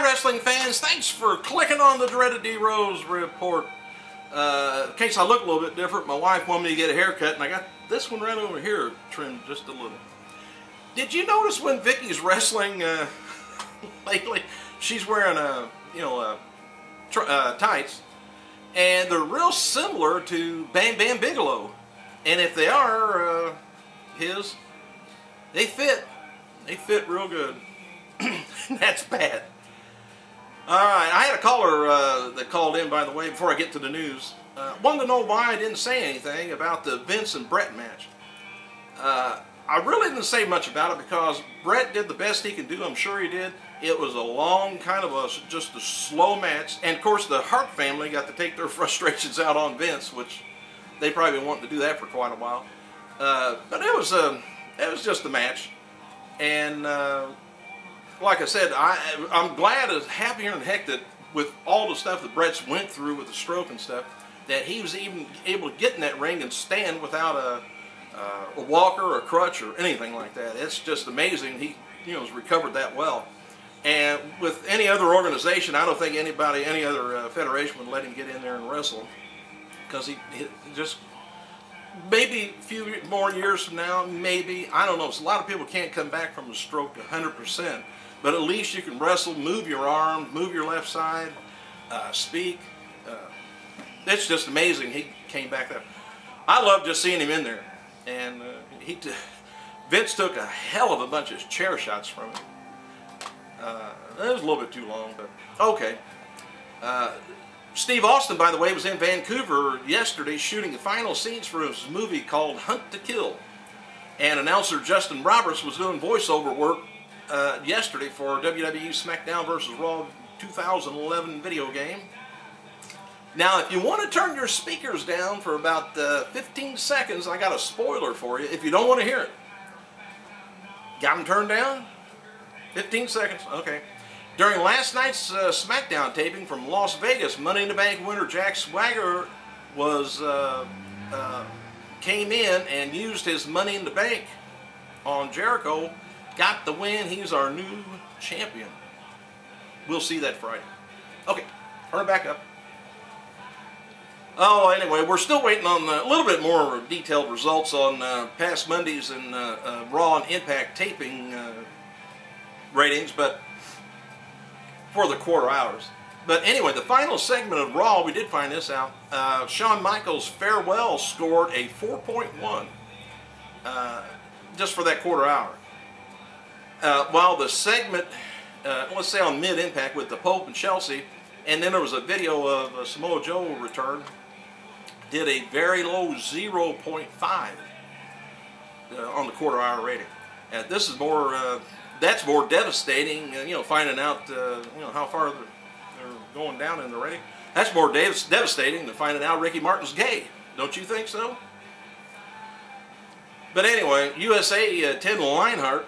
Hi wrestling fans, thanks for clicking on the dreaded D Rose report. In case I look a little bit different, my wife wanted me to get a haircut and I got this one right over here trimmed just a little. Did you notice when Vicky's wrestling lately, she's wearing tights, and they're real similar to Bam Bam Bigelow, and if they are they fit real good. That's bad. Alright, I had a caller that called in, by the way, before I get to the news. Wanted to know why I didn't say anything about the Vince and Brett match. I really didn't say much about it because Brett did the best he could do. I'm sure he did. It was a long, kind of just a slow match. And of course the Hart family got to take their frustrations out on Vince, which they probably been wanting to do that for quite a while. But it was just a match. And like I said, I'm glad as happier than heck that with all the stuff that Brett's went through with the stroke and stuff, that he was even able to get in that ring and stand without a walker or a crutch or anything like that. It's just amazing he has recovered that well. And with any other organization, I don't think any other federation would let him get in there and wrestle, because he just, maybe a few more years from now, maybe, I don't know. So a lot of people can't come back from a stroke 100%, but at least you can wrestle, move your arm, move your left side, speak. It's just amazing he came back there. I love just seeing him in there. And Vince took a hell of a bunch of chair shots from him. It was a little bit too long, but okay. Steve Austin, by the way, was in Vancouver yesterday shooting the final scenes for his movie called Hunt to Kill. And announcer Justin Roberts was doing voiceover work yesterday for WWE SmackDown vs. Raw 2011 video game. Now, if you want to turn your speakers down for about 15 seconds, I got a spoiler for you. If you don't want to hear it, got them turned down? 15 seconds, okay. During last night's SmackDown taping from Las Vegas, Money in the Bank winner Jack Swagger came in and used his Money in the Bank on Jericho, got the win. He's our new champion. We'll see that Friday. Okay, turn it back up. Oh, anyway, we're still waiting on a little bit more detailed results on past Mondays and Raw and Impact taping ratings, but for the quarter hours. But anyway, the final segment of Raw, we did find this out. Shawn Michaels' Farewell scored a 4.1 just for that quarter hour. While the segment, let's say on mid-impact with the Pope and Chelsea, and then there was a video of Samoa Joe return, did a very low 0.5 on the quarter hour rating. And this is more, that's more devastating, finding out, how far they're going down in the rating. That's more devastating than finding out Ricky Martin's gay. Don't you think so? But anyway, USA Ted Lionheart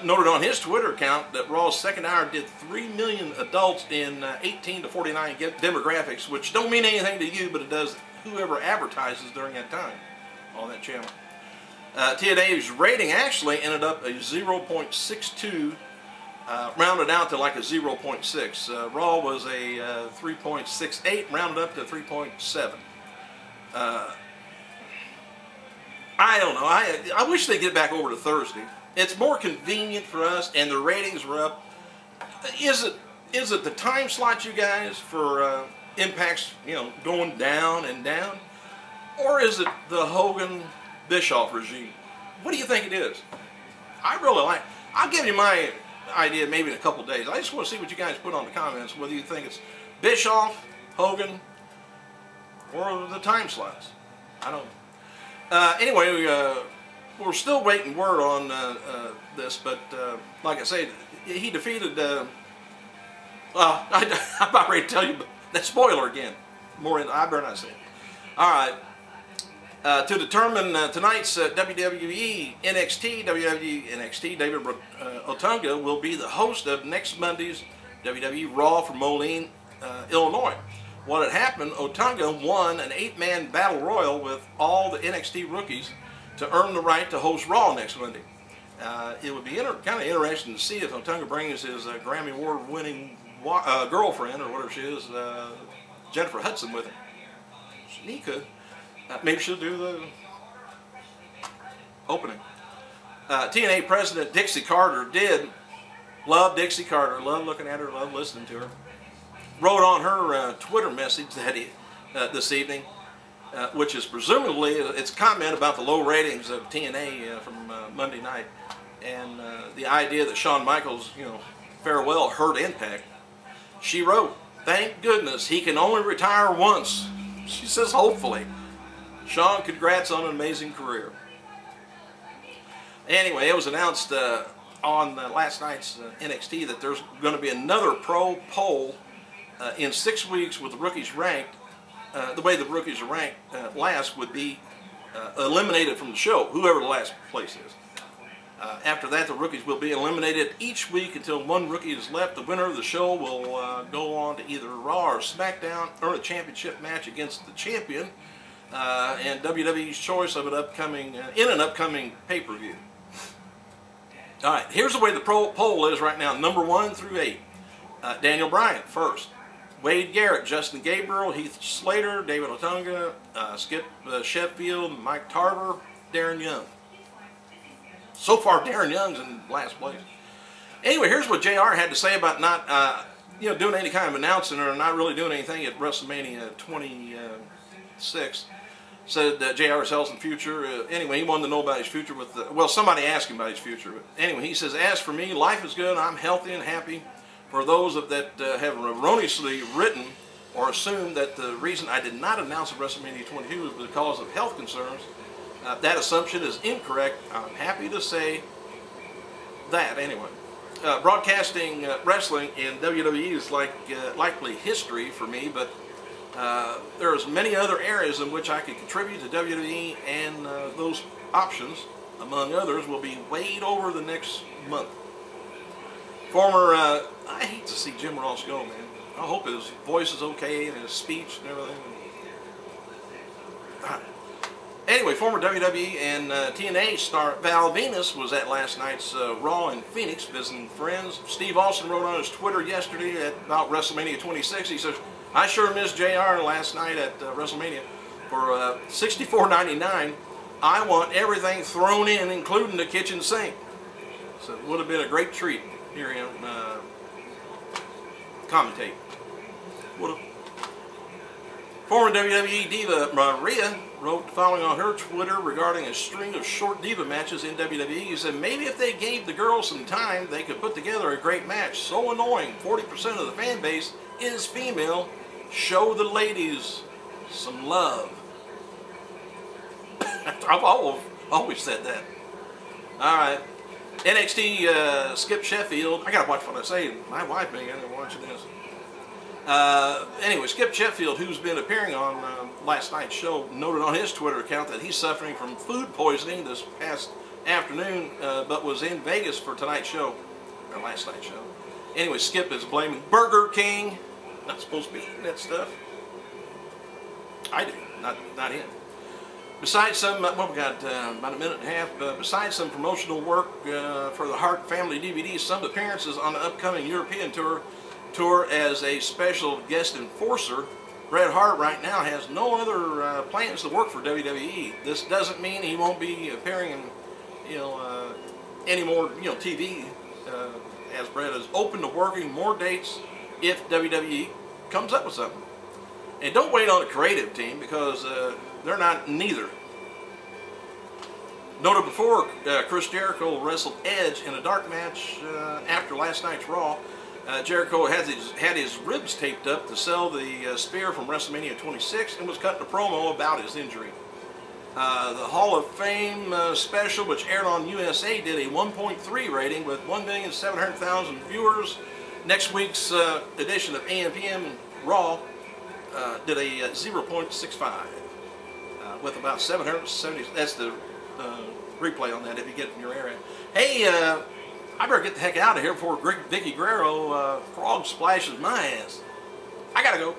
noted on his Twitter account that Raw's second hour did 3 million adults in 18 to 49 demographics, which don't mean anything to you, but it does whoever advertises during that time on that channel. TNA's rating actually ended up a 0.62, rounded out to like a 0.6. Raw was a 3.68, rounded up to 3.7. I don't know. I wish they'd get back over to Thursday. It's more convenient for us, and the ratings were up. Is it the time slot, you guys, for Impact's going down and down, or is it the Hogan Bischoff regime? What do you think it is? I really like. I'll give you my idea maybe in a couple days. I just want to see what you guys put on the comments, whether you think it's Bischoff, Hogan, or the time slots. I don't know. Anyway, we're still waiting word on this, but like I said, he defeated, well, I'm about ready to tell you, but that spoiler again. I better not say it. Alright, to determine tonight's WWE NXT, WWE NXT, David Otunga will be the host of next Monday's WWE Raw from Moline, Illinois. What had happened, Otunga won an 8-man battle royal with all the NXT rookies to earn the right to host Raw next Monday. It would be kind of interesting to see if Otunga brings his Grammy Award winning girlfriend, or whatever she is, Jennifer Hudson, with him. He could. Maybe she'll do the opening. TNA President Dixie Carter did love Dixie Carter, love looking at her, love listening to her. Wrote on her Twitter message that this evening, which is presumably it's a comment about the low ratings of TNA from Monday night, and the idea that Shawn Michaels, farewell hurt Impact. She wrote, "Thank goodness he can only retire once." She says, hopefully. Shawn, congrats on an amazing career. Anyway, it was announced on last night's NXT that there's going to be another pro poll in 6 weeks with the rookies ranked. The way the rookies are ranked last would be eliminated from the show, whoever the last place is. After that, the rookies will be eliminated each week until one rookie is left. The winner of the show will go on to either Raw or SmackDown, earn a championship match against the champion, and WWE's choice of an upcoming pay-per-view. All right, here's the way the poll is right now, number 1 through 8. Daniel Bryan first. Wade Garrett, Justin Gabriel, Heath Slater, David Otunga, Skip Sheffield, Mike Tarver, Darren Young. So far, Darren Young's in last place. Anyway, here's what JR had to say about not, doing any kind of announcing or not really doing anything at WrestleMania 26. Said that JR's health and future. Anyway, he wanted to know about his future with somebody asked him about his future. But anyway, he says, "As for me, life is good. I'm healthy and happy. For those that have erroneously written or assumed that the reason I did not announce at WrestleMania 22 was because of health concerns, that assumption is incorrect. I'm happy to say that." Anyway, broadcasting wrestling in WWE is likely history for me, but there's many other areas in which I could contribute to WWE, and those options, among others, will be weighed over the next month. I hate to see Jim Ross go, man. I hope his voice is okay and his speech and everything. Anyway, former WWE and TNA star Val Venus was at last night's Raw in Phoenix visiting friends. Steve Austin wrote on his Twitter yesterday about WrestleMania 26. He says, "I sure missed JR last night at WrestleMania. For $64.99, I want everything thrown in, including the kitchen sink." So it would have been a great treat hearing him commentate. Would have. Former WWE diva Maria wrote the following on her Twitter regarding a string of short diva matches in WWE. He said, "Maybe if they gave the girls some time, they could put together a great match. So annoying. 40% of the fan base is female. Show the ladies some love." I've always said that. All right. NXT Skip Sheffield. I gotta watch what I say. My wife may end up watching this. Anyway, Skip Sheffield, who's been appearing on last night's show, noted on his Twitter account that he's suffering from food poisoning this past afternoon, but was in Vegas for tonight's show, or last night's show. Anyway, Skip is blaming Burger King. Not supposed to be eating that stuff. I do, not him. Besides some, we got about a minute and a half. Besides some promotional work for the Hart Family DVD, some appearances on the upcoming European tour as a special guest enforcer, Bret Hart right now has no other plans to work for WWE. This doesn't mean he won't be appearing in, any more, TV. As Bret is open to working more dates if WWE comes up with something. And don't wait on a creative team, because they're not neither. Noted before, Chris Jericho wrestled Edge in a dark match after last night's Raw. Jericho had his ribs taped up to sell the spear from WrestleMania 26 and was cutting a promo about his injury. The Hall of Fame special, which aired on USA, did a 1.3 rating with 1,700,000 viewers. Next week's edition of AM/PM Raw did a 0.65 with about 770. That's the replay on that if you get it in your area. Hey, I better get the heck out of here before Vicky Guerrero frog splashes my ass. I gotta go.